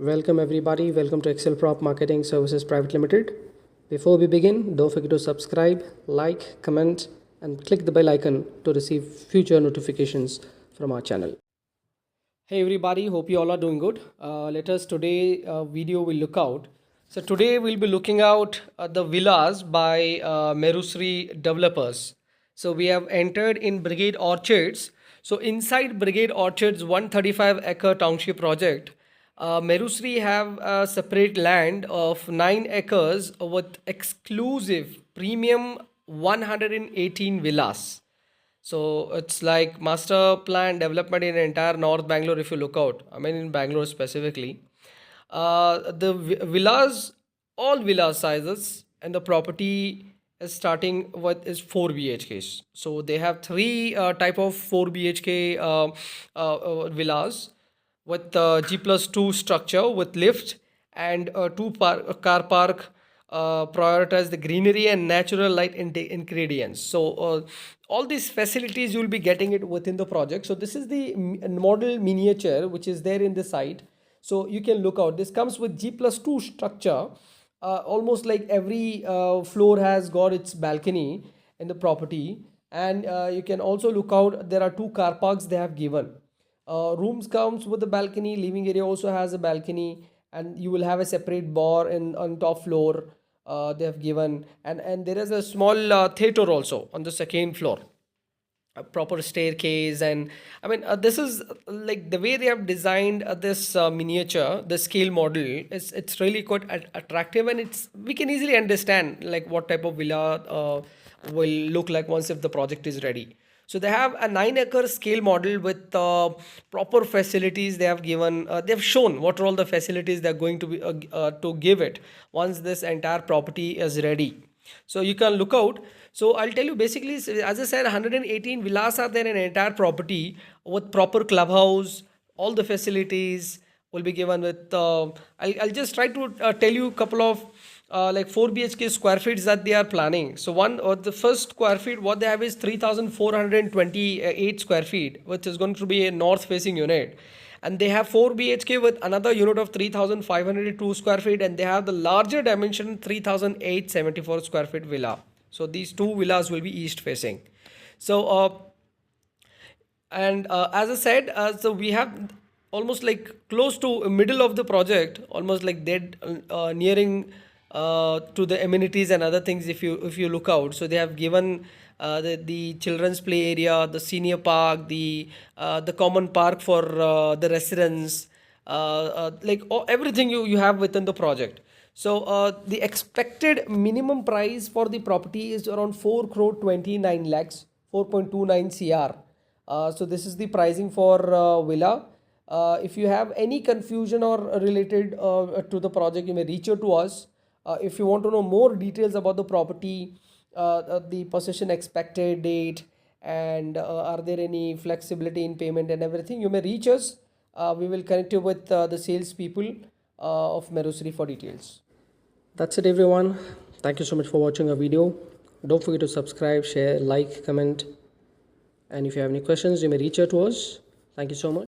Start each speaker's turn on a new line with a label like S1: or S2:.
S1: Welcome everybody, welcome to HExcelprop Marketing Services Private Limited. Before we begin, don't forget to subscribe, like, comment and click the bell icon to receive future notifications from our channel. Hey everybody, hope you all are doing good. Let us today video will look out. So today we'll be looking out the villas by Merusri developers. So we have entered in Brigade Orchards. So inside Brigade Orchards 135-acre township project, Merusri have a separate land of 9 acres with exclusive premium 118 villas. So it's like master plan development in entire North Bangalore if you look out. I mean in Bangalore specifically. The villas, all villa sizes and the property is starting with is 4 BHKs. So they have three type of 4 BHK villas with G+2 structure with lift and car park. Prioritize the greenery and natural light ingredients. So all these facilities you will be getting it within the project. So this is the model miniature which is there in the site. So you can look out. This comes with G+2 structure. Almost like every floor has got its balcony in the property, and you can also look out. There are 2 car parks they have given. Rooms comes with the balcony. Living area also has a balcony, and you will have a separate bar on top floor. They have given, and there is a small theater also on the second floor, a proper staircase. And I mean this is like the way they have designed this miniature, the scale model is it's really quite attractive, and it's we can easily understand like what type of villa will look like once if the project is ready. So they have a 9-acre scale model with proper facilities they have given. They have shown what are all the facilities they're going to be to give it once this entire property is ready. So you can look out. So I'll tell you basically, as I said, 118 villas are there in entire property with proper clubhouse. All the facilities will be given with. I'll just try to tell you a couple of like 4 BHK square feet that they are planning. So the first square feet what they have is 3,428 square feet, which is going to be a north facing unit. And they have 4 BHK with another unit of 3,502 square feet, and they have the larger dimension 3,874 square feet villa. So these 2 villas will be east facing. So as I said, so we have almost like close to middle of the project, almost like dead nearing to the amenities and other things if you look out. So they have given the children's play area, the senior park, the common park for the residents, like everything you have within the project. So the expected minimum price for the property is around 4 crore 29 lakhs, 4.29 CR. So this is the pricing for villa. If you have any confusion or related to the project, you may reach out to us. If you want to know more details about the property, the possession expected date, and are there any flexibility in payment and everything, you may reach us. We will connect you with the sales people of Merusri for details. That's it everyone. Thank you so much for watching our video. Don't forget to subscribe, share, like, comment, and if you have any questions you may reach out to us. Thank you so much.